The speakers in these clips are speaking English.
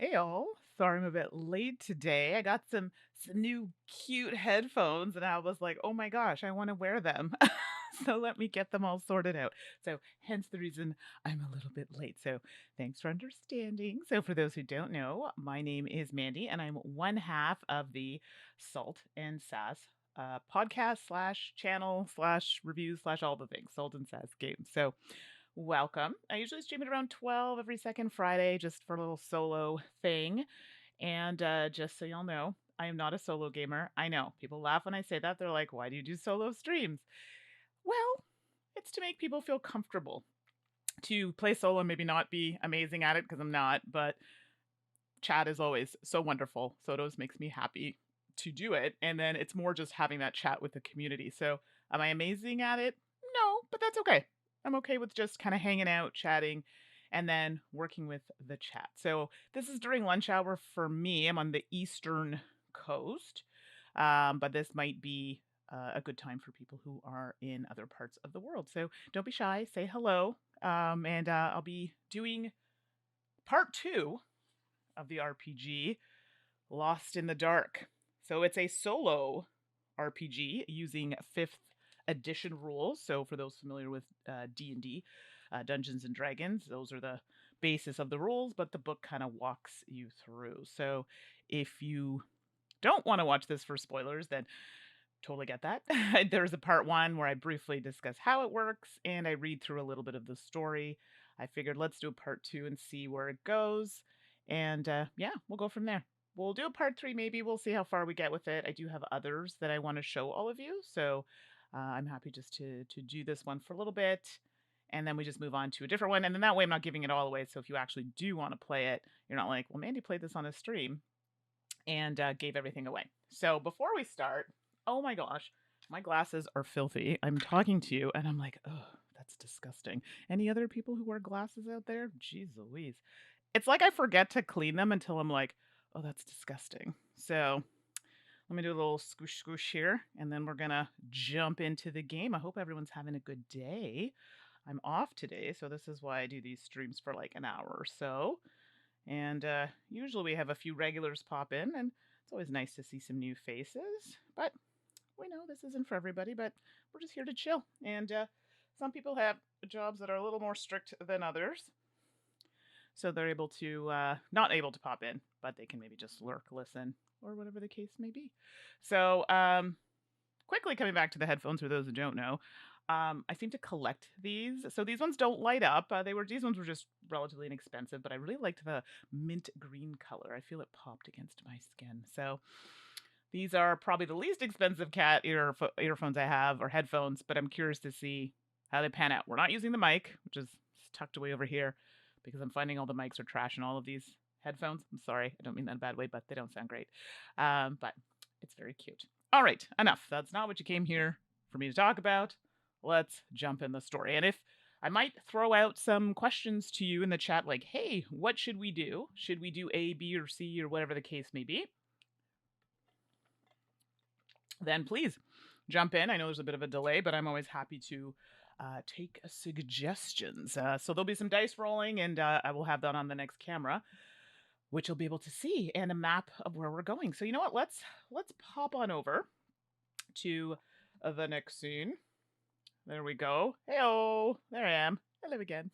Hey all, sorry I'm a bit late today. I got some new cute headphones and I was like, "Oh my gosh, I want to wear them." So let me get them all sorted out. So hence the reason I'm a little bit late. So thanks for understanding. So for those who don't know, my name is Mandy and I'm one half of the Salt and Sass podcast slash channel slash reviews slash all the things, Salt and Sass games. So welcome. I usually stream it around 12 every second Friday just for a little solo thing. And just so y'all know, I am not a solo gamer. I know people laugh when I say that. They're like, why do you do solo streams? Well, it's to make people feel comfortable to play solo and maybe not be amazing at it because I'm not, but chat is always so wonderful. So it always makes me happy to do it. And then it's more just having that chat with the community. So am I amazing at it? No, but that's okay. I'm okay with just kind of hanging out, chatting, and then working with the chat. So this is during lunch hour for me. I'm on the Eastern Coast, but this might be a good time for people who are in other parts of the world. So don't be shy, say hello. And I'll be doing part two of the RPG, Lost in the Dark. So it's a solo RPG using 5th edition rules. So for those familiar with D&D, Dungeons and Dragons, those are the basis of the rules, but the book kind of walks you through. So if you don't want to watch this for spoilers, then totally get that. There's a part 1 where I briefly discuss how it works and I read through a little bit of the story. I figured let's do a part 2 and see where it goes. And yeah, we'll go from there. We'll do a part 3 maybe. We'll see how far we get with it. I do have others that I want to show all of you. So I'm happy just to do this one for a little bit. And then we just move on to a different one. And then that way I'm not giving it all away. So if you actually do want to play it, you're not like, well, Mandy played this on a stream and gave everything away. So before we start, oh my gosh, my glasses are filthy. I'm talking to you and I'm like, oh, that's disgusting. Any other people who wear glasses out there? Jeez Louise. It's like I forget to clean them until I'm like, oh, that's disgusting. So let me do a little squish squish here and then we're going to jump into the game. I hope everyone's having a good day. I'm off today, so this is why I do these streams for like an hour or so. And usually we have a few regulars pop in, and it's always nice to see some new faces. But we know this isn't for everybody, but we're just here to chill. And some people have jobs that are a little more strict than others. So they're able to, not able to pop in, but they can maybe just lurk, listen, or whatever the case may be. So quickly coming back to the headphones for those who don't know, I seem to collect these. So these ones don't light up. These ones were just relatively inexpensive, but I really liked the mint green color. I feel it popped against my skin. So these are probably the least expensive cat earphones I have, or headphones, but I'm curious to see how they pan out. We're not using the mic, which is tucked away over here, because I'm finding all the mics are trash in all of these headphones. I'm sorry, I don't mean that in a bad way, but they don't sound great. But it's very cute. All right, enough. That's not what you came here for me to talk about. Let's jump in the story. And if I might throw out some questions to you in the chat, like, hey, what should we do? Should we do A, B, or C, or whatever the case may be? Then please jump in. I know there's a bit of a delay, but I'm always happy to take suggestions. So there'll be some dice rolling, and I will have that on the next camera, which you'll be able to see, and a map of where we're going. So you know what? Let's pop on over to the next scene. There we go. Heyo, there I am. Hello again.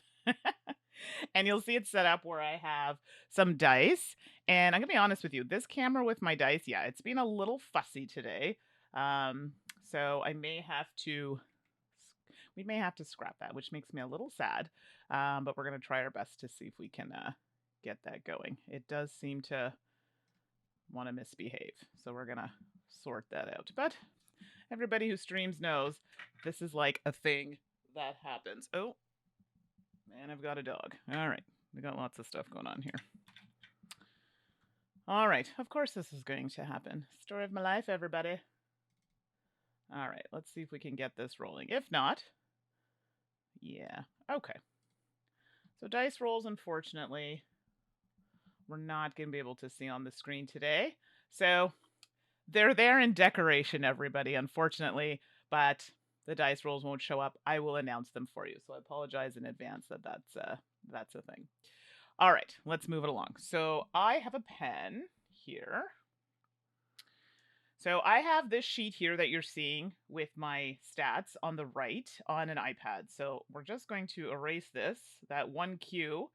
And you'll see it set up where I have some dice. And I'm going to be honest with you, this camera with my dice, yeah, it's been a little fussy today. So we may have to scrap that, which makes me a little sad. But we're going to try our best to see if we can get that going. It does seem to want to misbehave. So we're going to sort that out. But everybody who streams knows this is like a thing that happens. Oh, man, I've got a dog. All right. We got lots of stuff going on here. All right. Of course this is going to happen. Story of my life, everybody. All right. Let's see if we can get this rolling. If not, yeah. Okay. So dice rolls, unfortunately, we're not going to be able to see on the screen today. So they're there in decoration, everybody, unfortunately, but the dice rolls won't show up. I will announce them for you. So I apologize in advance that that's a thing. All right, let's move it along. So I have a pen here. So I have this sheet here that you're seeing with my stats on the right on an iPad. So we're just going to erase this. That 1Q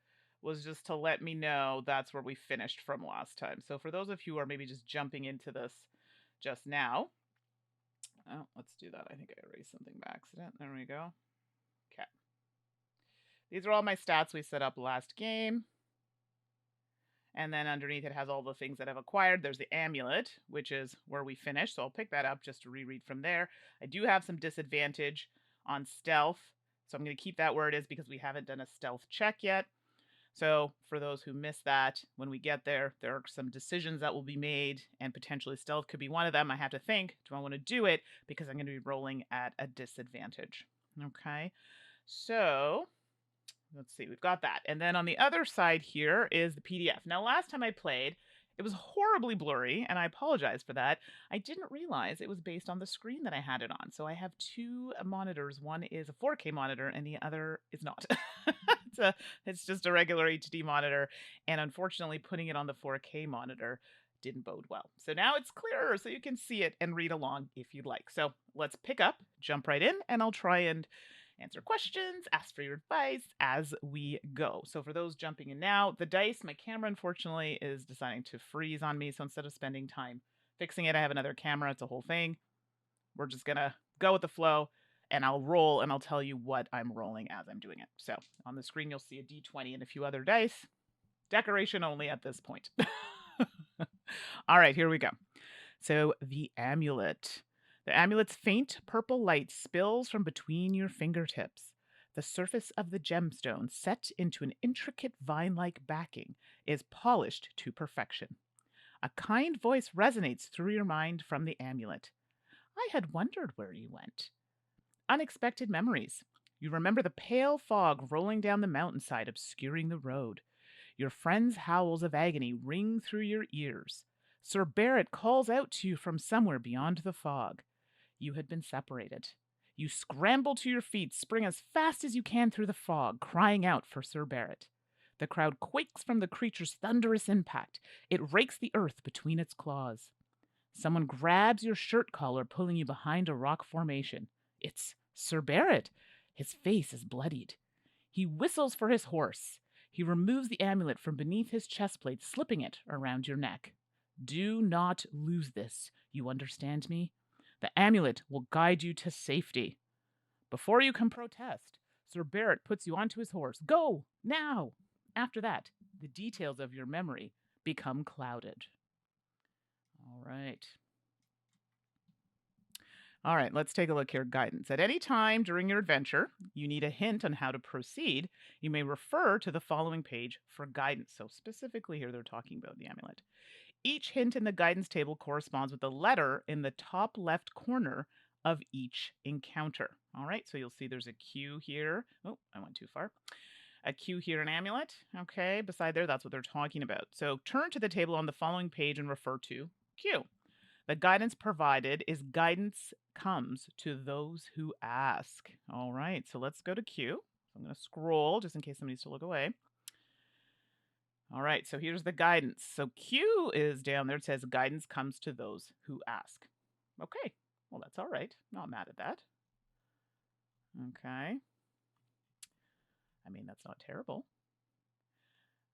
was just to let me know that's where we finished from last time. So for those of you who are maybe just jumping into this just now, oh, let's do that. I think I erased something by accident. There we go. Okay. These are all my stats we set up last game. And then underneath it has all the things that I've acquired. There's the amulet, which is where we finished. So I'll pick that up just to reread from there. I do have some disadvantage on stealth. So I'm going to keep that where it is because we haven't done a stealth check yet. So for those who missed that, when we get there, there are some decisions that will be made, and potentially stealth could be one of them. I have to think, do I want to do it? Because I'm going to be rolling at a disadvantage. Okay. So let's see, we've got that. And then on the other side here is the PDF. Now, last time I played, it was horribly blurry, and I apologize for that. I didn't realize it was based on the screen that I had it on. So I have two monitors. One is a 4K monitor, and the other is not. It's just a regular HD monitor. And unfortunately, putting it on the 4K monitor didn't bode well. So now it's clearer, so you can see it and read along if you'd like. So let's pick up, jump right in, and I'll try and answer questions, ask for your advice as we go. So for those jumping in now, the dice, my camera unfortunately is deciding to freeze on me. So instead of spending time fixing it, I have another camera. It's a whole thing. We're just going to go with the flow, and I'll roll and I'll tell you what I'm rolling as I'm doing it. So on the screen, you'll see a D20 and a few other dice. Decoration only at this point. All right, here we go. So the amulet. The amulet's faint purple light spills from between your fingertips. The surface of the gemstone, set into an intricate vine-like backing, is polished to perfection. A kind voice resonates through your mind from the amulet. I had wondered where you went. Unexpected memories. You remember the pale fog rolling down the mountainside, obscuring the road. Your friend's howls of agony ring through your ears. Sir Barrett calls out to you from somewhere beyond the fog. You had been separated. You scramble to your feet, spring as fast as you can through the fog, crying out for Sir Barrett. The crowd quakes from the creature's thunderous impact. It rakes the earth between its claws. Someone grabs your shirt collar, pulling you behind a rock formation. It's Sir Barrett. His face is bloodied. He whistles for his horse. He removes the amulet from beneath his chest plate, slipping it around your neck. Do not lose this. You understand me? The amulet will guide you to safety. Before you can protest, Sir Barrett puts you onto his horse. Go, now! After that, the details of your memory become clouded. All right. All right, let's take a look here. Guidance. At any time during your adventure, you need a hint on how to proceed. You may refer to the following page for guidance. So specifically here, they're talking about the amulet. Each hint in the guidance table corresponds with a letter in the top left corner of each encounter. All right, so you'll see there's a Q here. Oh, I went too far. A Q here, an amulet. Okay, beside there, that's what they're talking about. So turn to the table on the following page and refer to Q. The guidance provided is guidance comes to those who ask. All right, so let's go to Q. I'm going to scroll just in case somebody needs to look away. All right, so here's the guidance. So Q is down there. It says guidance comes to those who ask. Okay, well, that's all right. Not mad at that. Okay. I mean, that's not terrible.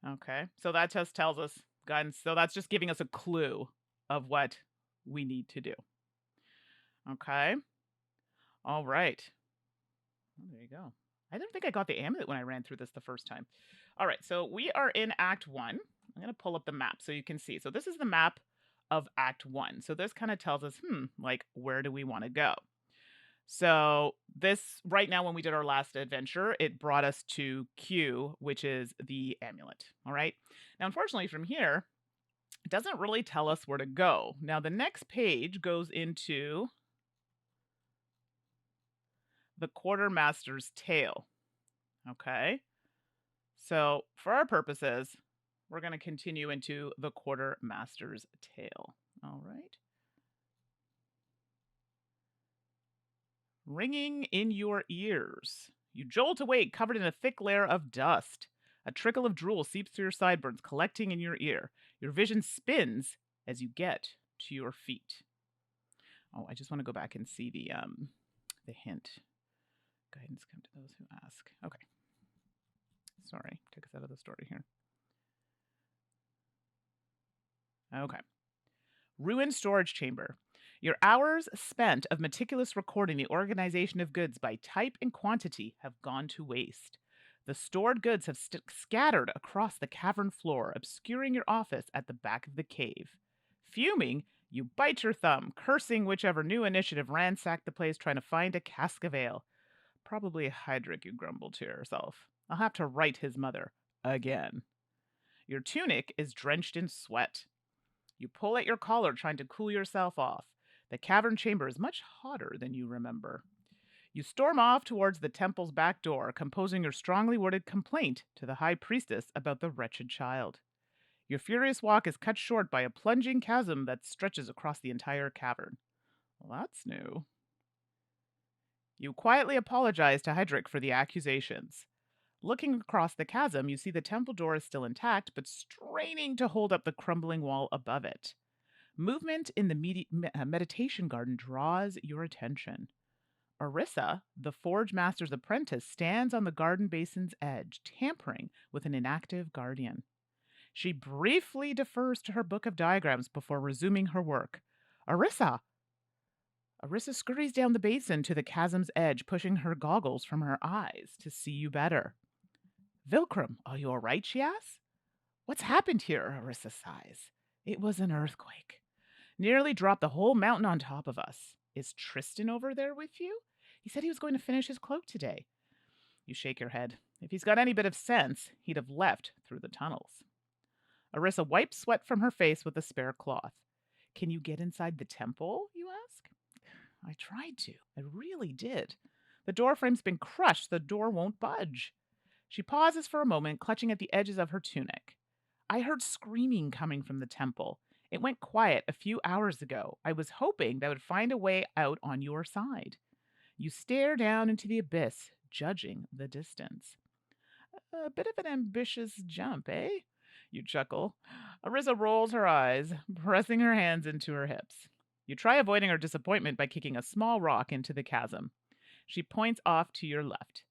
Okay, so that just tells us guidance. So that's just giving us a clue of what we need to do. Okay. All right. Oh, there you go. I didn't think I got the amulet when I ran through this the first time. All right, so we are in Act 1. I'm going to pull up the map so you can see. So this is the map of Act 1. So this kind of tells us, like, where do we want to go? So this, right now, when we did our last adventure, it brought us to Q, which is the amulet. All right. Now, unfortunately, from here, it doesn't really tell us where to go. Now, the next page goes into the quartermaster's tale. Okay. So for our purposes, we're going to continue into the quartermaster's tale. All right. Ringing in your ears. You jolt awake, covered in a thick layer of dust. A trickle of drool seeps through your sideburns, collecting in your ear. Your vision spins as you get to your feet. Oh, I just want to go back and see the hint. Guidance come to those who ask. Okay. Sorry, took us out of the story here. Okay. Ruined storage chamber. Your hours spent of meticulous recording the organization of goods by type and quantity have gone to waste. The stored goods have scattered across the cavern floor, obscuring your office at the back of the cave. Fuming, you bite your thumb, cursing whichever new initiative ransacked the place trying to find a cask of ale. Probably Hydric, you grumble to yourself. I'll have to write his mother. Again. Your tunic is drenched in sweat. You pull at your collar, trying to cool yourself off. The cavern chamber is much hotter than you remember. You storm off towards the temple's back door, composing your strongly worded complaint to the high priestess about the wretched child. Your furious walk is cut short by a plunging chasm that stretches across the entire cavern. Well, that's new. You quietly apologize to Hydric for the accusations. Looking across the chasm, you see the temple door is still intact, but straining to hold up the crumbling wall above it. Movement in the meditation garden draws your attention. Orissa, the forge master's apprentice, stands on the garden basin's edge, tampering with an inactive guardian. She briefly defers to her book of diagrams before resuming her work. Orissa! Orissa scurries down the basin to the chasm's edge, pushing her goggles from her eyes to see you better. Vilcrum, are you all right, she asks. What's happened here? Orissa sighs. It was an earthquake. Nearly dropped the whole mountain on top of us. Is Tristan over there with you? He said he was going to finish his cloak today. You shake your head. If he's got any bit of sense, he'd have left through the tunnels. Orissa wipes sweat from her face with a spare cloth. Can you get inside the temple, you ask? I tried to. I really did. The door frame's been crushed. The door won't budge. She pauses for a moment, clutching at the edges of her tunic. I heard screaming coming from the temple. It went quiet a few hours ago. I was hoping that would find a way out on your side. You stare down into the abyss, judging the distance. A bit of an ambitious jump, eh? You chuckle. Orissa rolls her eyes, pressing her hands into her hips. You try avoiding her disappointment by kicking a small rock into the chasm. She points off to your left.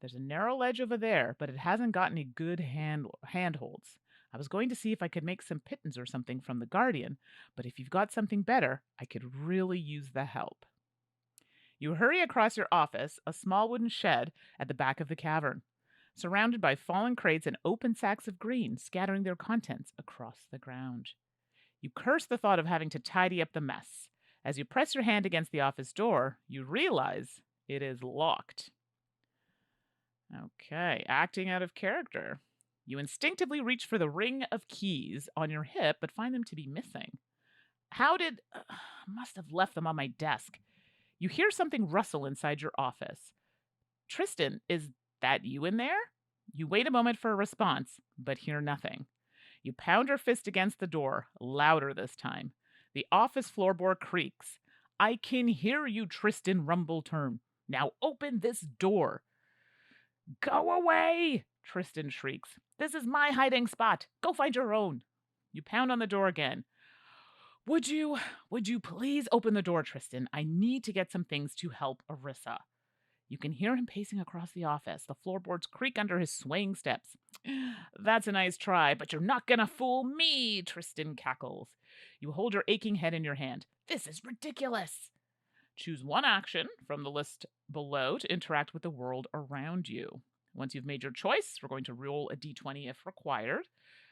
There's a narrow ledge over there, but it hasn't got any good handholds. I was going to see if I could make some pittance or something from the guardian, but if you've got something better, I could really use the help. You hurry across your office, a small wooden shed at the back of the cavern, surrounded by fallen crates and open sacks of grain scattering their contents across the ground. You curse the thought of having to tidy up the mess. As you press your hand against the office door, you realize it is locked. Okay, acting out of character. You instinctively reach for the ring of keys on your hip, but find them to be missing. Must have left them on my desk. You hear something rustle inside your office. Tristan, is that you in there? You wait a moment for a response, but hear nothing. You pound your fist against the door, louder this time. The office floorboard creaks. I can hear you, Tristan, rumble turn. Now open this door. Go away, Tristan shrieks. This is my hiding spot. Go find your own. You pound on the door again. Would you please open the door, Tristan? I need to get some things to help Orissa. You can hear him pacing across the office. The floorboards creak under his swaying steps. That's a nice try, but you're not gonna fool me, Tristan cackles. You hold your aching head in your hand. This is ridiculous. Choose one action from the list below to interact with the world around you. Once you've made your choice, we're going to roll a d20 if required.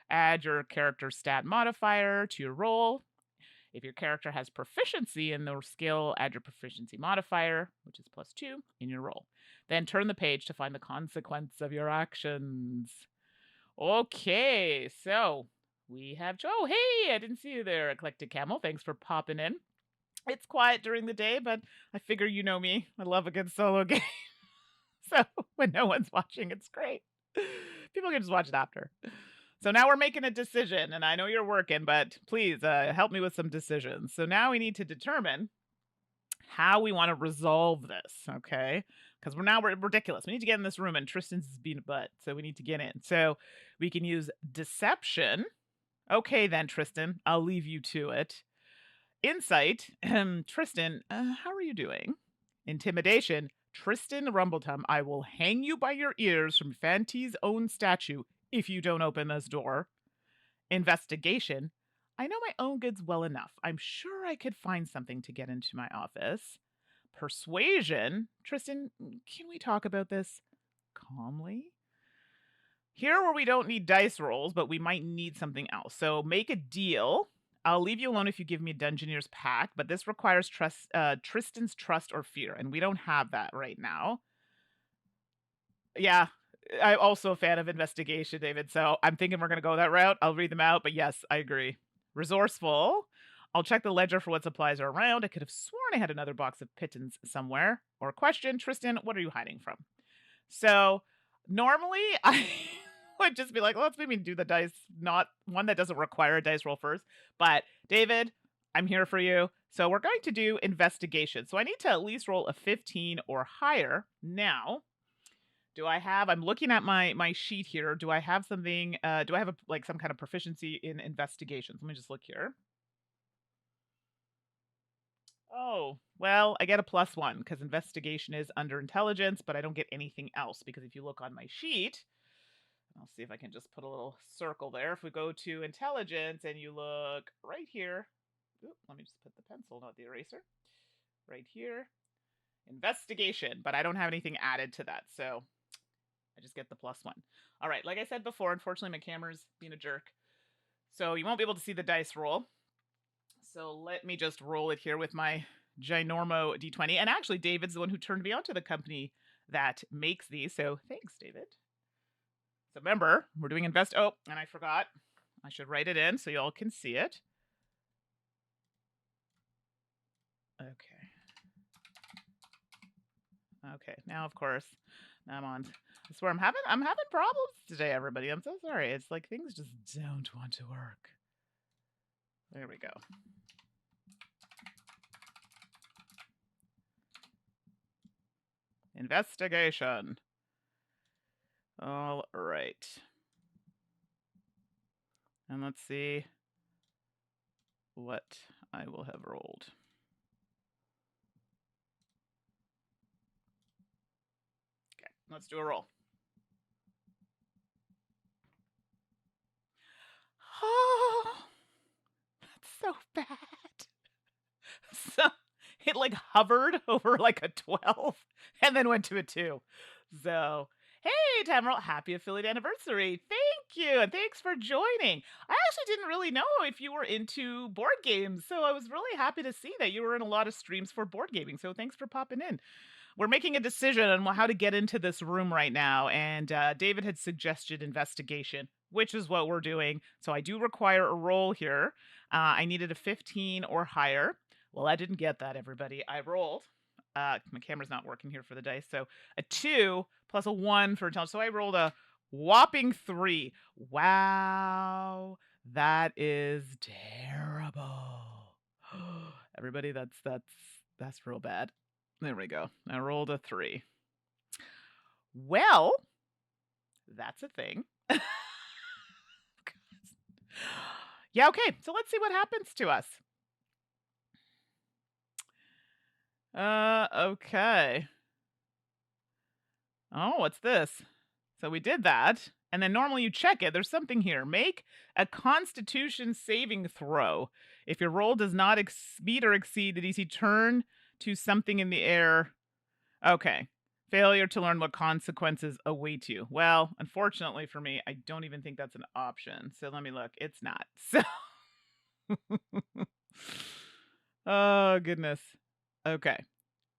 Add your character stat modifier to your roll. If your character has proficiency in the skill, add your proficiency modifier, which is +2, in your roll. Then turn the page to find the consequence of your actions. Okay, so we have... Oh, hey, I didn't see you there, Eclectic Camel. Thanks for popping in. It's quiet during the day, but I figure you know me. I love a good solo game. So when no one's watching, it's great. People can just watch it after. So now we're making a decision, and I know you're working, but please help me with some decisions. So now we need to determine how we want to resolve this, okay? because we're ridiculous. We need to get in this room, and Tristan's being a butt, so we need to get in. So we can use deception. Okay, then, Tristan, I'll leave you to it. Insight, Tristan, how are you doing? Intimidation, Tristan Rumbletum, I will hang you by your ears from Fanty's own statue if you don't open this door. Investigation, I know my own goods well enough. I'm sure I could find something to get into my office. Persuasion, Tristan, can we talk about this calmly? Here where we don't need dice rolls, but we might need something else. So make a deal. I'll leave you alone if you give me a Dungeoneer's Pact, but this requires Tristan's trust or fear, and we don't have that right now. Yeah, I'm also a fan of investigation, David, so I'm thinking we're going to go that route. I'll read them out, but yes, I agree. Resourceful. I'll check the ledger for what supplies are around. I could have sworn I had another box of pittance somewhere. Or question, Tristan, what are you hiding from? So normally I would just be like, let's maybe do the dice, not one that doesn't require a dice roll first. But David, I'm here for you. So we're going to do investigation. So I need to at least roll a 15 or higher. Now, do I have, I'm looking at my sheet here. Do I have something, do I have some kind of proficiency in investigations? Let me just look here. Oh, well, I get a +1 because investigation is under intelligence, but I don't get anything else because if you look on my sheet, I'll see if I can just put a little circle there. If we go to intelligence and you look right here, let me just put the pencil, not the eraser, right here, investigation, but I don't have anything added to that, so I just get the +1. All right, like I said before, unfortunately my camera's being a jerk, so you won't be able to see the dice roll. So let me just roll it here with my Ginormo D20. And actually, David's the one who turned me on to the company that makes these. So thanks, David. So remember, we're doing oh, and I forgot. I should write it in so y'all can see it. Okay. Okay, now of course, I'm on. I swear I'm having problems today, everybody. I'm so sorry. It's like things just don't want to work. There we go. Investigation. All right. And let's see what I will have rolled. Okay, let's do a roll. Oh, that's so bad. So it like hovered over like a 12 and then went to a 2. So, hey, Tamara, happy affiliate anniversary. Thank you. And thanks for joining. I actually didn't really know if you were into board games. So I was really happy to see that you were in a lot of streams for board gaming. So thanks for popping in. We're making a decision on how to get into this room right now. And David had suggested investigation, which is what we're doing. So I do require a roll here. I needed a 15 or higher. Well, I didn't get that, everybody. I rolled. My camera's not working here for the dice. So a 2 plus a 1 for intelligence. So I rolled a whopping 3. Wow. That is terrible. Everybody, that's real bad. There we go. I rolled a 3. Well, that's a thing. Yeah, okay. So let's see what happens to us. Okay. Oh, what's this? So we did that. And then normally you check it. There's something here. Make a Constitution saving throw. If your roll does not meet or exceed the DC, turn to something in the air. Okay. Failure to learn what consequences await you. Well, unfortunately for me, I don't even think that's an option. So let me look. It's not. So. Oh, goodness. Okay.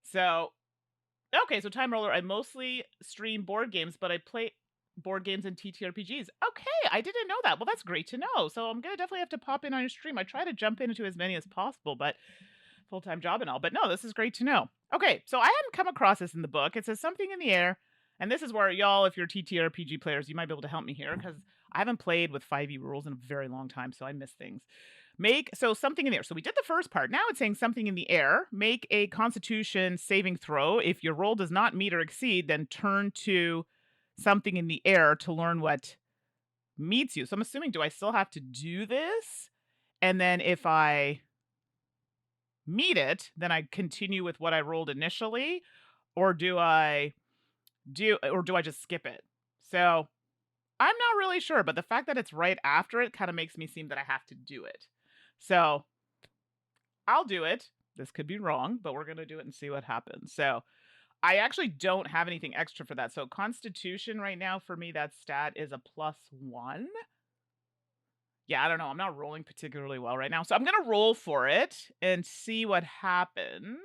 So Time Roller, I mostly stream board games, but I play board games and TTRPGs. Okay, I didn't know that. Well, that's great to know. So I'm going to definitely have to pop in on your stream. I try to jump into as many as possible, but full-time job and all. But no, this is great to know. Okay, so I hadn't come across this in the book. It says something in the air. And this is where y'all, if you're TTRPG players, you might be able to help me here because I haven't played with 5e rules in a very long time, so I miss things. Make so something in the air. So we did the first part. Now it's saying something in the air. Make a Constitution saving throw. If your roll does not meet or exceed, then turn to something in the air to learn what meets you. So I'm assuming, do I still have to do this? And then if I meet it, then I continue with what I rolled initially, or do I just skip it? So I'm not really sure, but the fact that it's right after it kind of makes me seem that I have to do it. So I'll do it. This could be wrong, but we're going to do it and see what happens. So I actually don't have anything extra for that. So Constitution right now for me, that stat is a +1. Yeah, I don't know. I'm not rolling particularly well right now. So I'm going to roll for it and see what happens.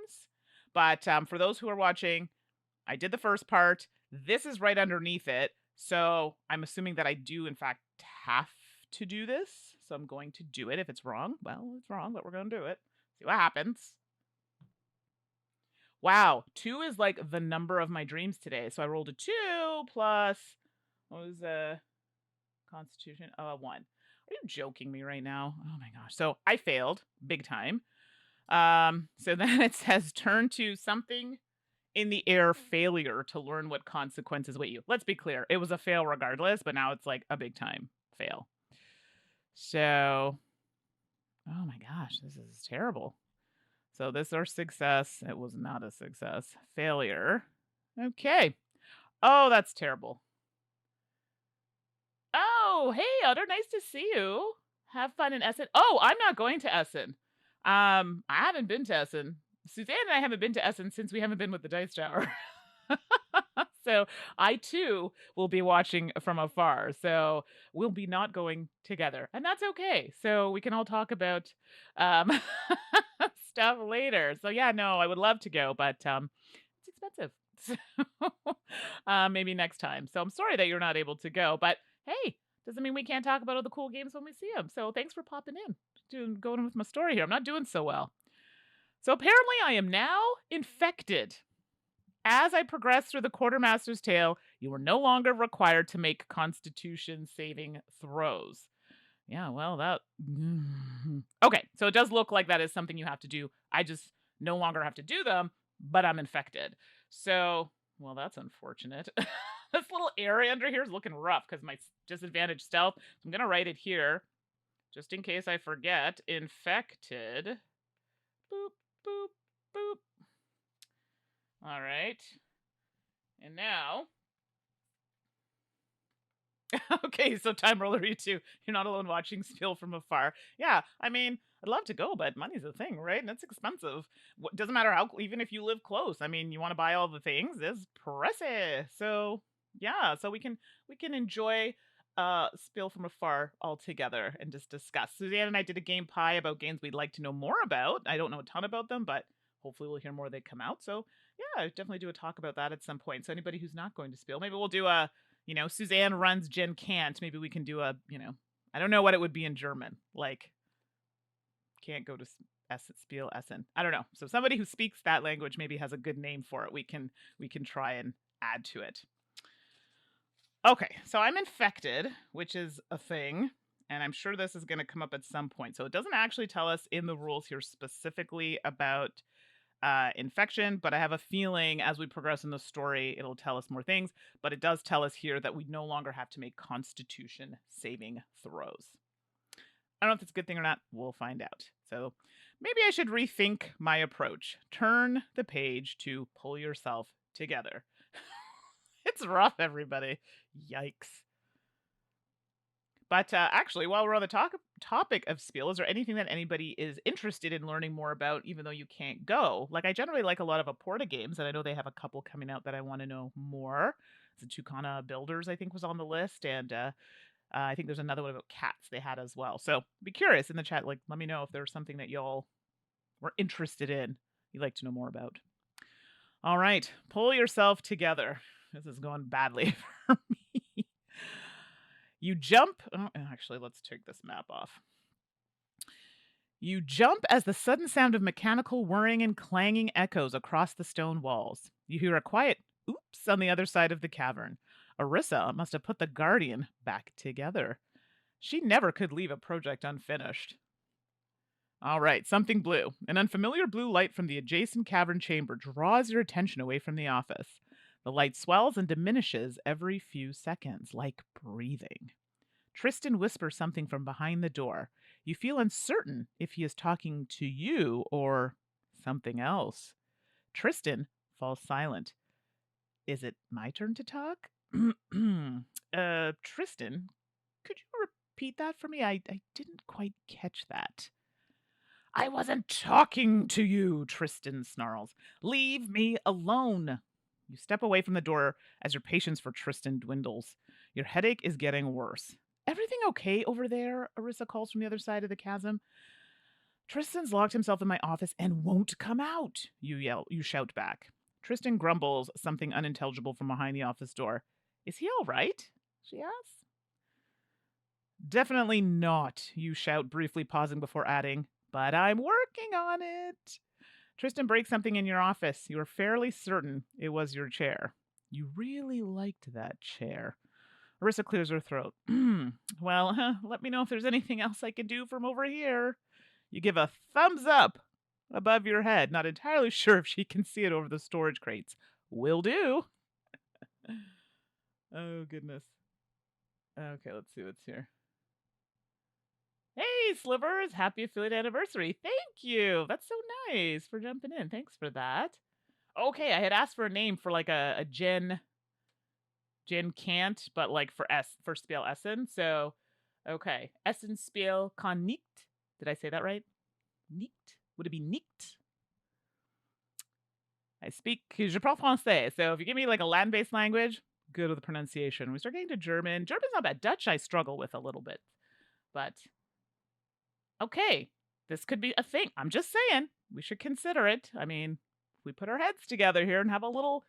But for those who are watching, I did the first part. This is right underneath it. So I'm assuming that I do, in fact, have to do this. So I'm going to do it. If it's wrong, well, it's wrong, but we're going to do it. See what happens. Wow, 2 is like the number of my dreams today. So I rolled a 2 plus, what was Constitution? 1. Are you joking me right now? Oh my gosh. So I failed big time. So then it says turn to something in the air failure to learn what consequences wait you. Let's be clear. It was a fail regardless, but now it's like a big time fail. So, oh my gosh, this is terrible. So this is our success. It was not a success. Failure. Okay. Oh, that's terrible. Oh, hey, Otter, nice to see you. Have fun in Essen. Oh, I'm not going to Essen. I haven't been to Essen. Suzanne and I haven't been to Essen since we haven't been with the Dice Tower. So I too will be watching from afar. So we'll be not going together, and that's okay. So we can all talk about stuff later. So yeah, no, I would love to go, but it's expensive. So maybe next time. So I'm sorry that you're not able to go, but hey, doesn't mean we can't talk about all the cool games when we see them. So thanks for popping in, going with my story here. I'm not doing so well. So apparently I am now infected. As I progress through the Quartermaster's Tale, you are no longer required to make Constitution saving throws. Yeah, well, that... Okay, so it does look like that is something you have to do. I just no longer have to do them, but I'm infected. So, well, that's unfortunate. This little area under here is looking rough because my disadvantage stealth. So I'm going to write it here, just in case I forget. Infected. Boop, boop, boop. All right. And now... Okay, so Time Roller, you too. You're not alone watching Spiel from afar. Yeah, I mean, I'd love to go, but money's a thing, right? And it's expensive. Doesn't matter how, even if you live close. I mean, you want to buy all the things, it's pricey. So yeah, so we can enjoy Spiel from afar all together and just discuss. Suzanne and I did a game pie about games we'd like to know more about. I don't know a ton about them, but hopefully we'll hear more they come out. So yeah, definitely do a talk about that at some point. So anybody who's not going to Spiel, maybe we'll do a Suzanne runs Jen can't. Maybe we can do a, I don't know what it would be in German. Like, can't go to Spiel Essen. I don't know. So somebody who speaks that language maybe has a good name for it. We can try and add to it. Okay, so I'm infected, which is a thing, and I'm sure this is going to come up at some point. So it doesn't actually tell us in the rules here specifically about infection, but I have a feeling as we progress in the story, it'll tell us more things. But it does tell us here that we no longer have to make Constitution saving throws. I don't know if it's a good thing or not. We'll find out. So maybe I should rethink my approach. Turn the page to pull yourself together. It's rough, everybody. Yikes. But actually, while we're on the topic of Spiel, is there anything that anybody is interested in learning more about, even though you can't go? Like, I generally like a lot of Aporta games, and I know they have a couple coming out that I want to know more. The Tucana Builders, I think, was on the list, and I think there's another one about cats they had as well. So be curious in the chat. Like, let me know if there's something that y'all were interested in, you'd like to know more about. All right, pull yourself together. This is going badly for me. You jump. Oh, actually, let's take this map off. You jump as the sudden sound of mechanical whirring and clanging echoes across the stone walls. You hear a quiet oops on the other side of the cavern. Arissa must have put the Guardian back together. She never could leave a project unfinished. All right, something blue. An unfamiliar blue light from the adjacent cavern chamber draws your attention away from the office. The light swells and diminishes every few seconds, like breathing. Tristan whispers something from behind the door. You feel uncertain if he is talking to you or something else. Tristan falls silent. Is it my turn to talk? Tristan, could you repeat that for me? I didn't quite catch that. I wasn't talking to you, Tristan snarls. Leave me alone. You step away from the door as your patience for Tristan dwindles. Your headache is getting worse. Everything okay over there? Arissa calls from the other side of the chasm. Tristan's locked himself in my office and won't come out, you shout back. Tristan grumbles something unintelligible from behind the office door. Is he all right? She asks. Definitely not, you shout, briefly pausing before adding, but I'm working on it. Tristan breaks something in your office. You are fairly certain it was your chair. You really liked that chair. Arissa clears her throat. Well, let me know if there's anything else I can do from over here. You give a thumbs up above your head. Not entirely sure if she can see it over the storage crates. Will do. Oh, goodness. Okay, let's see what's here. Hey, Slivers, happy affiliate anniversary. Thank you. That's so nice for jumping in. Thanks for that. Okay, I had asked for a name for like a Jen Kant, but like for spell Essen. So, okay. Essen spell kann nicht. Did I say that right? Nicht? Would it be nicht? I speak, je parle français. So if you give me like a Latin-based language, good with the pronunciation. We start getting to German. German's not bad. Dutch I struggle with a little bit. But okay, this could be a thing. I'm just saying, we should consider it. I mean, if we put our heads together here and have a little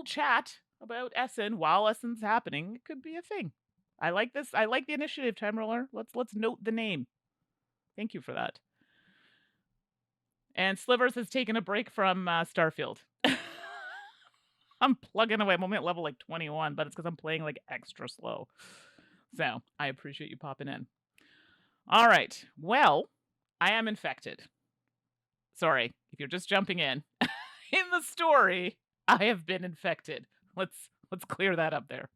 chat about Essen while Essen's happening, it could be a thing. I like this. I like the initiative, Time Roller. Let's note the name. Thank you for that. And Slivers has taken a break from Starfield. I'm plugging away. I'm only at level like 21, but it's because I'm playing like extra slow. So I appreciate you popping in. All right. Well, I am infected. Sorry, if you're just jumping in. In the story, I have been infected. Let's clear that up there.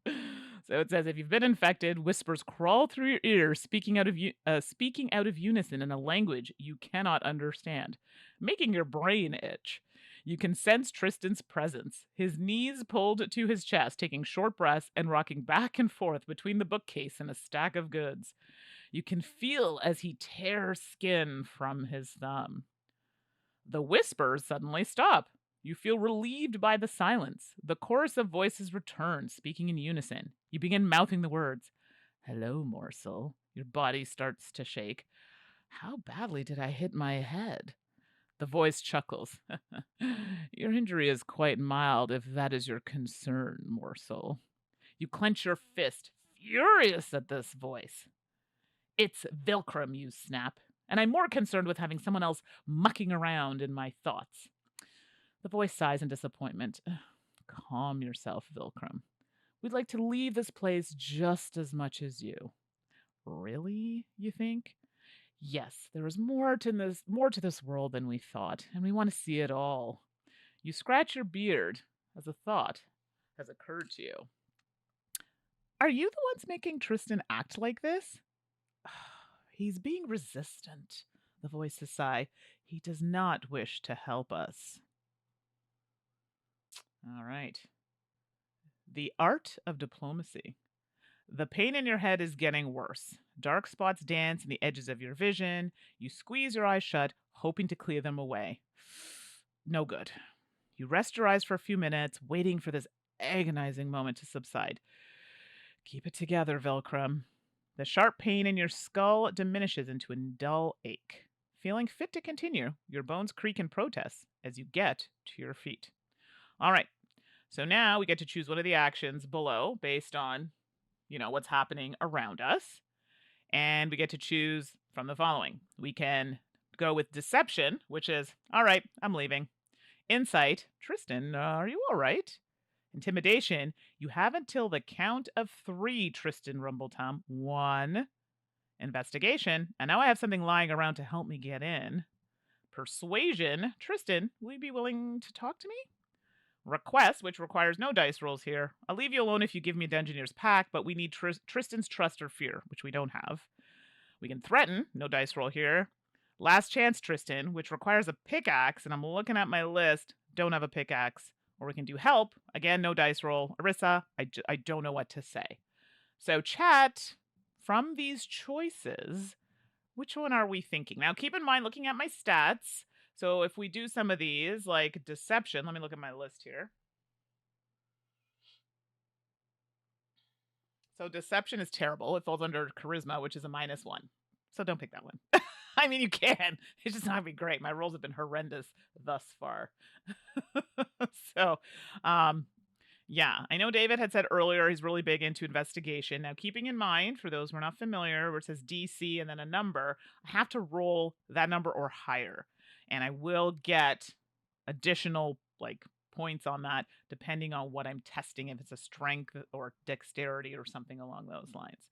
So it says, if you've been infected, whispers crawl through your ears, speaking out of unison in a language you cannot understand, making your brain itch. You can sense Tristan's presence, his knees pulled to his chest, taking short breaths and rocking back and forth between the bookcase and a stack of goods. You can feel as he tears skin from his thumb. The whispers suddenly stop. You feel relieved by the silence. The chorus of voices returns, speaking in unison. You begin mouthing the words. Hello, morsel. Your body starts to shake. How badly did I hit my head? The voice chuckles. Your injury is quite mild, if that is your concern, morsel. You clench your fist, furious at this voice. It's Vilcrum, you snap, and I'm more concerned with having someone else mucking around in my thoughts. The voice sighs in disappointment. Calm yourself, Vilcrum. We'd like to leave this place just as much as you. Really, you think? Yes, there is more to this world than we thought, and we want to see it all. You scratch your beard as a thought has occurred to you. Are you the ones making Tristan act like this? He's being resistant, the voices sigh. He does not wish to help us. All right. The art of diplomacy. The pain in your head is getting worse. Dark spots dance in the edges of your vision. You squeeze your eyes shut, hoping to clear them away. No good. You rest your eyes for a few minutes, waiting for this agonizing moment to subside. Keep it together, Velcrum. The sharp pain in your skull diminishes into a dull ache. Feeling fit to continue, your bones creak in protest as you get to your feet. All right. So now we get to choose one of the actions below based on, what's happening around us. And we get to choose from the following. We can go with deception, which is, all right, I'm leaving. Insight, Tristan, are you all right? Intimidation, you have until the count of 3, Tristan Rumbletum. 1. Investigation, and now I have something lying around to help me get in. Persuasion, Tristan, will you be willing to talk to me? Request, which requires no dice rolls here. I'll leave you alone if you give me a Dungeoneer's Pack, but we need Tristan's Trust or Fear, which we don't have. We can threaten, no dice roll here. Last chance, Tristan, which requires a pickaxe, and I'm looking at my list, don't have a pickaxe. Or we can do help, again, no dice roll. Arissa, I don't know what to say. So chat, from these choices, which one are we thinking? Now keep in mind, looking at my stats, so if we do some of these, like deception, let me look at my list here. So deception is terrible. It falls under charisma, which is a -1. So don't pick that one. I mean, you can. It's just not gonna be great. My rolls have been horrendous thus far. So, yeah, I know David had said earlier he's really big into investigation. Now, keeping in mind, for those who are not familiar, where it says DC and then a number, I have to roll that number or higher. And I will get additional, like, points on that depending on what I'm testing, if it's a strength or dexterity or something along those lines.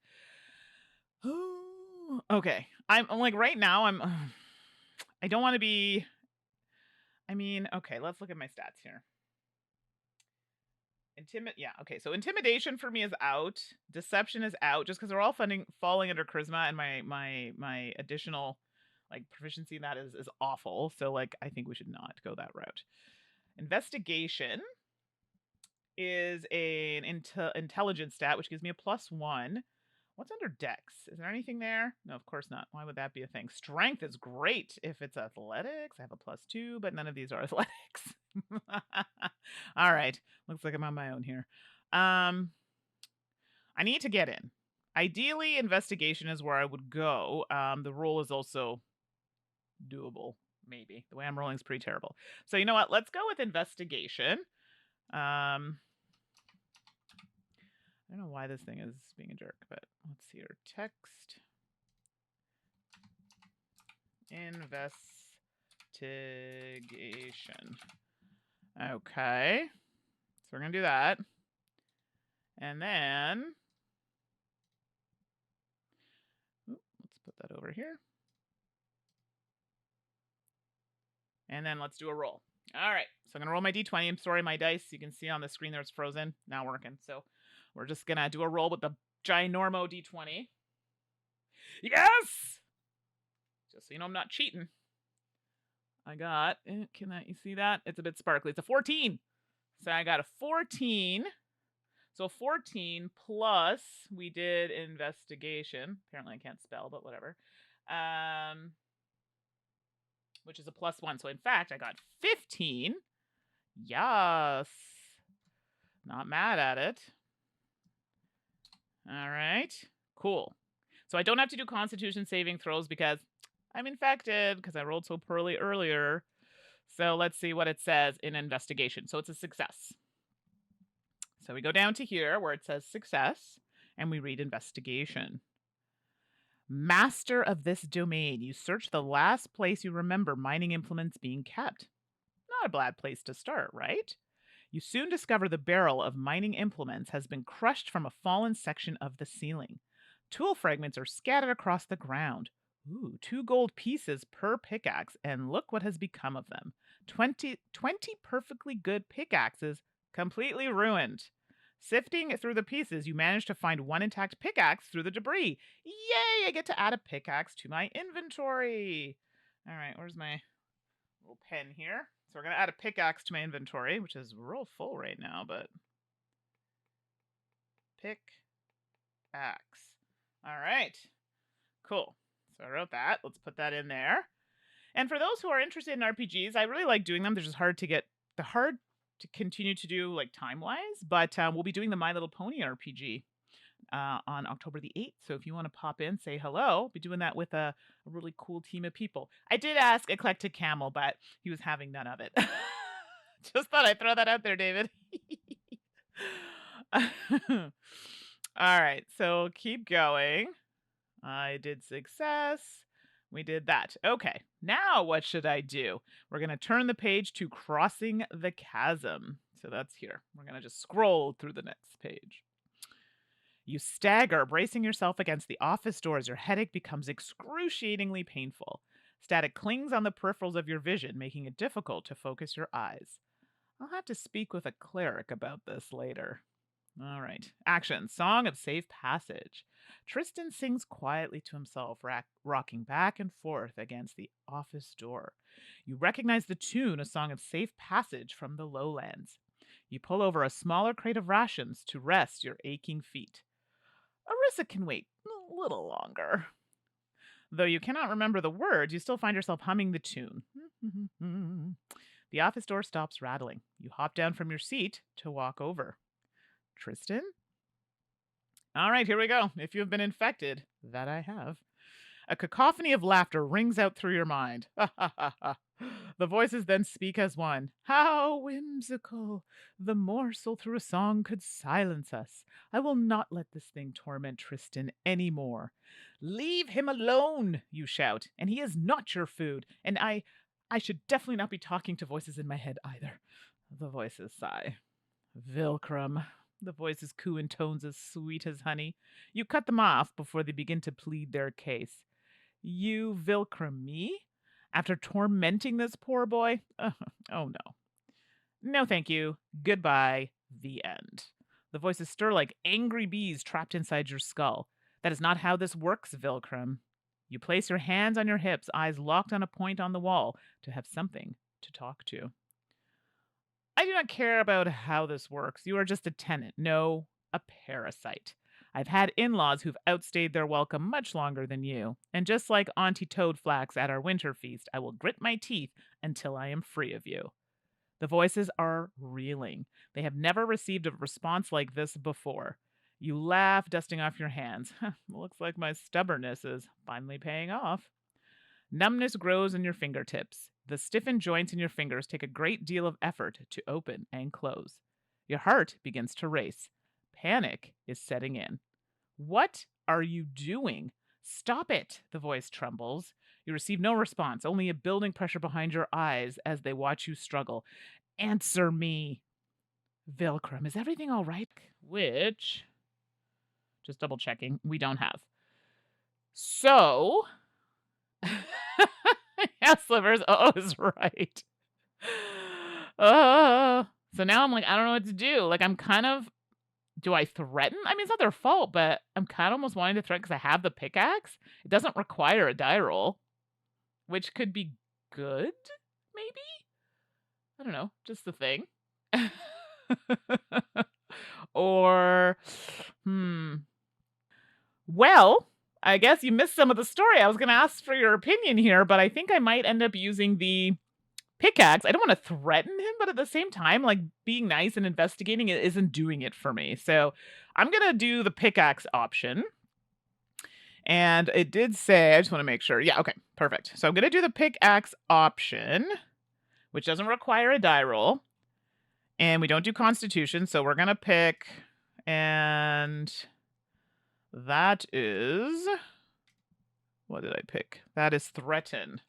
Okay. I'm like, right now, I don't want to be, I mean, okay, let's look at my stats here. Yeah, okay, so intimidation for me is out. Deception is out, just because they're all falling under charisma, and my additional, like, proficiency in that is awful. So, like, I think we should not go that route. Investigation is an intelligence stat, which gives me a +1. What's under dex? Is there anything there? No, of course not. Why would that be a thing? Strength is great if it's athletics. I have a +2, but none of these are athletics. All right. Looks like I'm on my own here. I need to get in. Ideally, investigation is where I would go. The roll is also doable, maybe. The way I'm rolling is pretty terrible. So you know what? Let's go with investigation. I don't know why this thing is being a jerk, but let's see here. Text. Investigation. Okay. So we're going to do that. And then, let's put that over here. And then let's do a roll. All right. So I'm going to roll my d20. I'm sorry, my dice, you can see on the screen there, it's frozen. Not working. So we're just going to do a roll with the ginormo d20. Yes! Just so you know, I'm not cheating. I got, you see that? It's a bit sparkly. It's a 14. So I got a 14. So 14 plus, we did investigation. Apparently I can't spell, but whatever. Which is a +1. So in fact, I got 15. Yes. Not mad at it. All right. Cool. So I don't have to do Constitution saving throws because I'm infected, because I rolled so poorly earlier. So let's see what it says in investigation. So it's a success. So we go down to here where it says success, and we read investigation. Master of this domain, you search the last place you remember mining implements being kept. Not a bad place to start, right? You soon discover the barrel of mining implements has been crushed from a fallen section of the ceiling. Tool fragments are scattered across the ground. Ooh, 2 gold pieces per pickaxe, and look what has become of them. 20 perfectly good pickaxes completely ruined. Sifting through the pieces, you manage to find 1 intact pickaxe through the debris. Yay, I get to add a pickaxe to my inventory. All right, where's my little pen here? So we're going to add a pickaxe to my inventory, which is real full right now, but pickaxe. All right, cool. So I wrote that. Let's put that in there. And for those who are interested in RPGs, I really like doing them. They're just hard to continue to do, like, time-wise. But we'll be doing the My Little Pony RPG on October the 8th. So if you want to pop in, say hello. I'll be doing that with a really cool team of people. I did ask Eclectic Camel, but he was having none of it. Just thought I'd throw that out there, David. All right, so keep going. I did success. We did that. Okay, now what should I do? We're going to turn the page to Crossing the Chasm. So that's here. We're going to just scroll through the next page. You stagger, bracing yourself against the office door as your headache becomes excruciatingly painful. Static clings on the peripherals of your vision, making it difficult to focus your eyes. I'll have to speak with a cleric about this later. All right. Action. Song of Safe Passage. Tristan sings quietly to himself, rocking back and forth against the office door. You recognize the tune, A Song of Safe Passage from the lowlands. You pull over a smaller crate of rations to rest your aching feet. Arissa can wait a little longer. Though you cannot remember the words, you still find yourself humming the tune. The office door stops rattling. You hop down from your seat to walk over. Tristan? All right, here we go. If you have been infected, that I have. A cacophony of laughter rings out through your mind. The voices then speak as one. How whimsical! The morsel through a song could silence us. I will not let this thing torment Tristan any more. Leave him alone, you shout, and he is not your food. And I should definitely not be talking to voices in my head either. The voices sigh. Vilcrum. The voices coo in tones as sweet as honey. You cut them off before they begin to plead their case. You Vilcrum me? After tormenting this poor boy? Oh no. No, thank you. Goodbye. The end. The voices stir like angry bees trapped inside your skull. That is not how this works, Vilcrum. You place your hands on your hips, eyes locked on a point on the wall, to have something to talk to. I do not care about how this works. You are just a tenant, no, a parasite. I've had in-laws who've outstayed their welcome much longer than you, and just like Auntie Toadflax at our winter feast, I will grit my teeth until I am free of you. The voices are reeling. They have never received a response like this before. You laugh, dusting off your hands. Looks like my stubbornness is finally paying off. Numbness grows in your fingertips. The stiffened joints in your fingers take a great deal of effort to open and close. Your heart begins to race. Panic is setting in. What are you doing? Stop it, the voice trembles. You receive no response, only a building pressure behind your eyes as they watch you struggle. Answer me. Vilcrum, is everything all right? Which, just double checking, we don't have. So, yeah, Slivers, is right. So now I'm like, I don't know what to do. Like, I'm kind of, do I threaten? I mean, it's not their fault, but I'm kind of almost wanting to threaten because I have the pickaxe. It doesn't require a die roll, which could be good, maybe? I don't know, just the thing. Or, well, I guess you missed some of the story. I was going to ask for your opinion here, but I think I might end up using the pickaxe. I don't want to threaten him, but at the same time, like, being nice and investigating it isn't doing it for me. So I'm going to do the pickaxe option. And it did say, I just want to make sure. Yeah, okay, perfect. So I'm going to do the pickaxe option, which doesn't require a die roll. And we don't do Constitution, so we're going to pick, and that is, what did I pick? That is Threaten.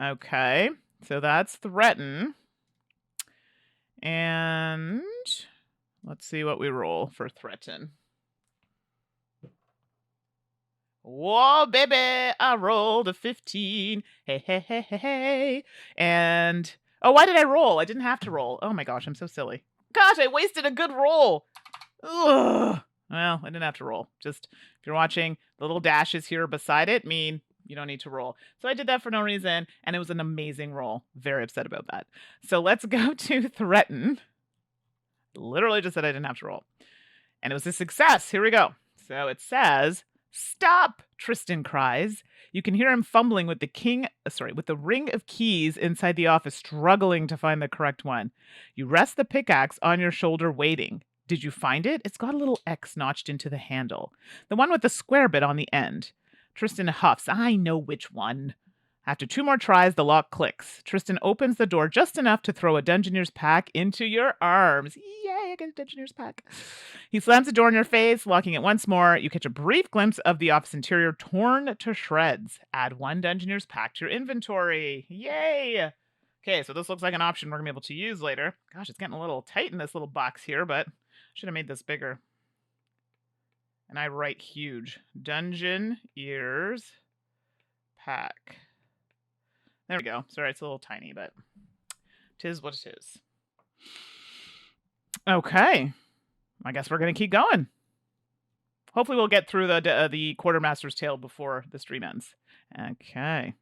Okay, so that's Threaten. And let's see what we roll for Threaten. Whoa, baby, I rolled a 15. Hey, hey, hey, hey, hey. And, oh, why did I roll? I didn't have to roll. Oh my gosh, I'm so silly. Gosh, I wasted a good roll. Ugh. Well, I didn't have to roll. Just, if you're watching, the little dashes here beside it mean you don't need to roll. So I did that for no reason, and it was an amazing roll. Very upset about that. So let's go to Threaten. Literally just said I didn't have to roll. And it was a success. Here we go. So it says, "Stop," Tristan cries. You can hear him fumbling with the ring of keys inside the office, struggling to find the correct one. You rest the pickaxe on your shoulder, waiting. Did you find it? It's got a little X notched into the handle. The one with the square bit on the end. Tristan huffs. I know which one. After 2 more tries, the lock clicks. Tristan opens the door just enough to throw a Dungeoneer's pack into your arms. Yay, I get a Dungeoneer's pack. He slams the door in your face, locking it once more. You catch a brief glimpse of the office interior torn to shreds. Add 1 Dungeoneer's pack to your inventory. Yay! Okay, so this looks like an option we're going to be able to use later. Gosh, it's getting a little tight in this little box here, but should have made this bigger. And I write huge. Dungeon Ears Pack. There we go. Sorry, it's a little tiny, but 'tis what it is. Okay. I guess we're going to keep going. Hopefully we'll get through the Quartermaster's Tale before the stream ends. Okay.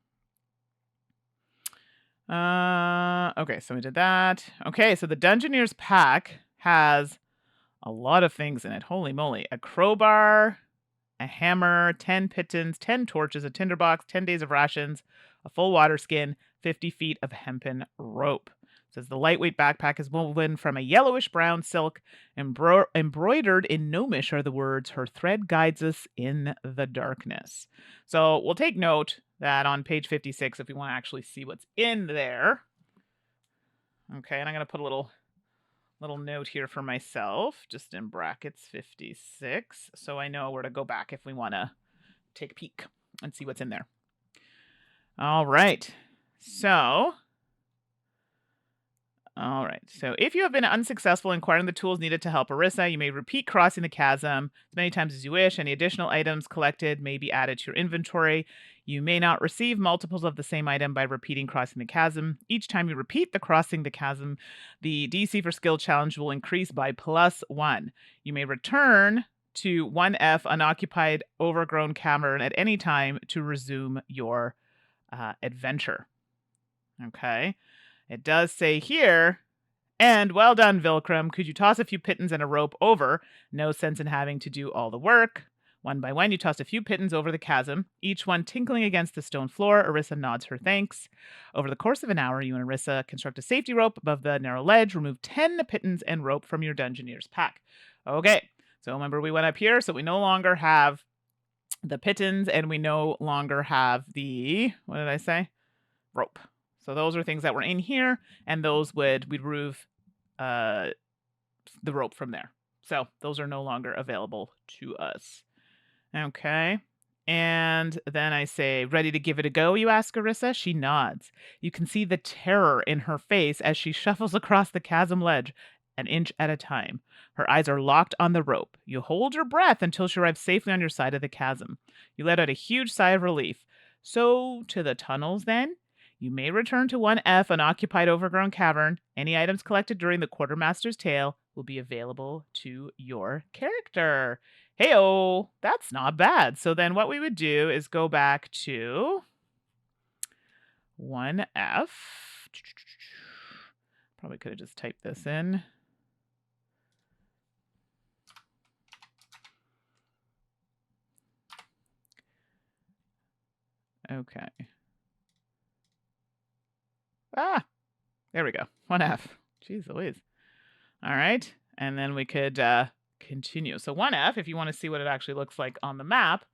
Okay, so we did that. Okay, so the Dungeoneer's Pack has a lot of things in it. Holy moly. A crowbar, a hammer, 10 pitons, 10 torches, a tinderbox, 10 days of rations, a full water skin, 50 feet of hempen rope. It says the lightweight backpack is woven from a yellowish brown silk. Embroidered in gnomish are the words, "Her thread guides us in the darkness." So we'll take note that on page 56, if we want to actually see what's in there. Okay, and I'm going to put a little note here for myself, just in brackets 56, so I know where to go back if we want to take a peek and see what's in there. All right. So if you have been unsuccessful in acquiring the tools needed to help Arissa, you may repeat crossing the chasm as many times as you wish. Any additional items collected may be added to your inventory. You may not receive multiples of the same item by repeating crossing the chasm. Each time you repeat the crossing the chasm, the DC for skill challenge will increase by +1. You may return to 1F unoccupied overgrown cavern at any time to resume your adventure. Okay. It does say here, and well done, Vilcrum. Could you toss a few pitons and a rope over? No sense in having to do all the work. One by one, you tossed a few pitons over the chasm, each one tinkling against the stone floor. Arissa nods her thanks. Over the course of an hour, you and Arissa construct a safety rope above the narrow ledge. Remove 10 pitons and rope from your Dungeoneer's pack. Okay, so remember we went up here, so we no longer have the pitons, and we no longer have the, what did I say? Rope. So those are things that were in here, and those we'd remove the rope from there. So those are no longer available to us. Okay. And then I say, ready to give it a go, you ask Arissa? She nods. You can see the terror in her face as she shuffles across the chasm ledge, an inch at a time. Her eyes are locked on the rope. You hold your breath until she arrives safely on your side of the chasm. You let out a huge sigh of relief. So, to the tunnels then? You may return to 1F, an occupied overgrown cavern. Any items collected during the Quartermaster's Tale will be available to your character. Hey-oh, that's not bad. So then what we would do is go back to 1F. Probably could have just typed this in. Okay. There we go. 1F. Jeez Louise. All right. And then we could continue. So 1F, if you want to see what it actually looks like on the map,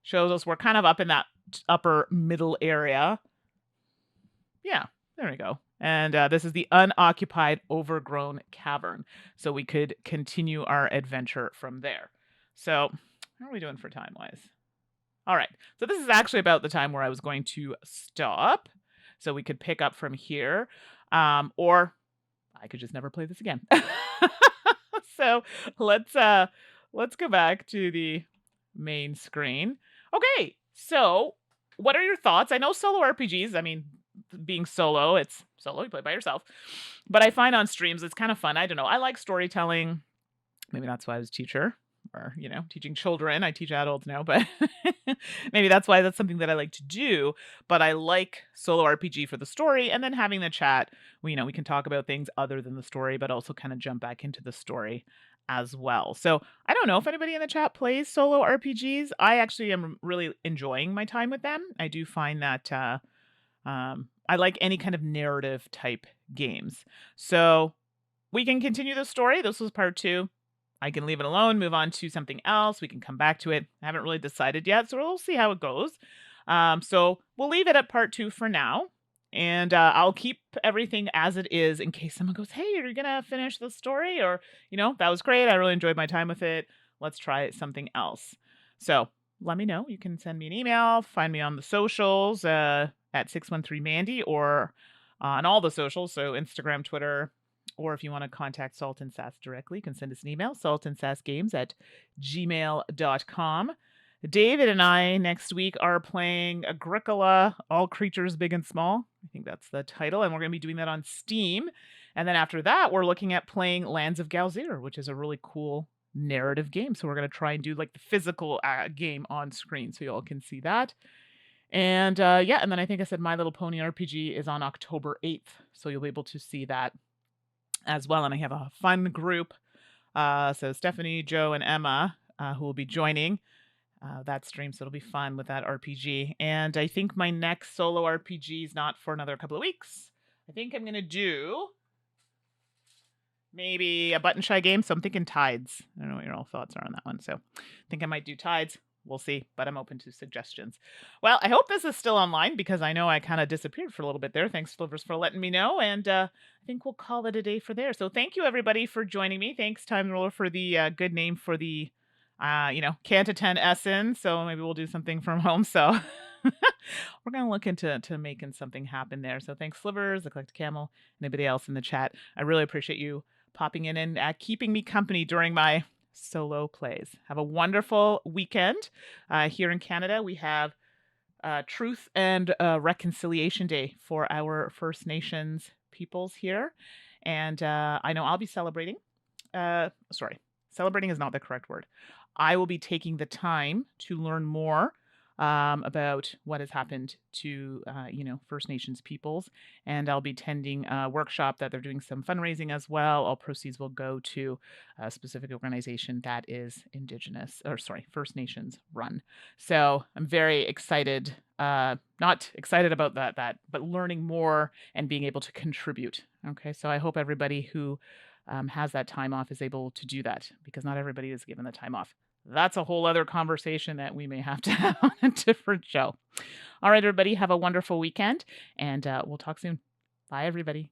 shows us we're kind of up in that upper middle area. Yeah, there we go. And this is the unoccupied overgrown cavern. So we could continue our adventure from there. So how are we doing for time-wise? All right. So this is actually about the time where I was going to stop. So we could pick up from here. Or I could just never play this again. So let's go back to the main screen. Okay, so what are your thoughts? I know solo RPGs, I mean, being solo, it's solo, you play by yourself. But I find on streams it's kind of fun. I don't know. I like storytelling. Maybe that's why I was a teacher. Or, teaching children. I teach adults now, but maybe that's why that's something that I like to do. But I like solo RPG for the story, and then having the chat, we can talk about things other than the story, but also kind of jump back into the story as well. So I don't know if anybody in the chat plays solo RPGs. I actually am really enjoying my time with them. I do find that I like any kind of narrative type games. So we can continue the story. This was part 2. I can leave it alone, move on to something else. We can come back to it. I haven't really decided yet, so we'll see how it goes. So we'll leave it at part 2 for now. And I'll keep everything as it is in case someone goes, hey, are you going to finish the story? Or, that was great. I really enjoyed my time with it. Let's try something else. So let me know. You can send me an email, find me on the socials at 613Mandi, or on all the socials, so Instagram, Twitter, or if you want to contact Salt and Sass directly, you can send us an email, saltandsassgames@gmail.com. David and I next week are playing Agricola, All Creatures Big and Small. I think that's the title, and we're going to be doing that on Steam. And then after that, we're looking at playing Lands of Galzir, which is a really cool narrative game. So we're going to try and do like the physical game on screen so you all can see that. And yeah, and then I think I said My Little Pony RPG is on October 8th. So you'll be able to see that as well. And I have a fun group. So Stephanie, Joe, and Emma who will be joining that stream. So it'll be fun with that RPG. And I think my next solo RPG is not for another couple of weeks. I think I'm going to do maybe a button shy game. So I'm thinking Tides. I don't know what your all thoughts are on that one. So I think I might do Tides. We'll see, but I'm open to suggestions. Well, I hope this is still online because I know I kind of disappeared for a little bit there. Thanks, Slivers, for letting me know. And I think we'll call it a day for there. So thank you, everybody, for joining me. Thanks, Time Roller, for the good name for the, Can't Attend Essen. So maybe we'll do something from home. So we're going to look into making something happen there. So thanks, Slivers, the Collected Camel, and anybody else in the chat. I really appreciate you popping in and keeping me company during my solo plays. Have a wonderful weekend. Here in Canada, we have Truth and Reconciliation Day for our First Nations peoples here. And I know I'll be celebrating. Celebrating is not the correct word. I will be taking the time to learn more about what has happened to, First Nations peoples. And I'll be attending a workshop that they're doing some fundraising as well. All proceeds will go to a specific organization that is First Nations run. So I'm very excited, not excited about that, but learning more and being able to contribute. Okay, so I hope everybody who has that time off is able to do that because not everybody is given the time off. That's a whole other conversation that we may have to have on a different show. All right, everybody, have a wonderful weekend, and we'll talk soon. Bye, everybody.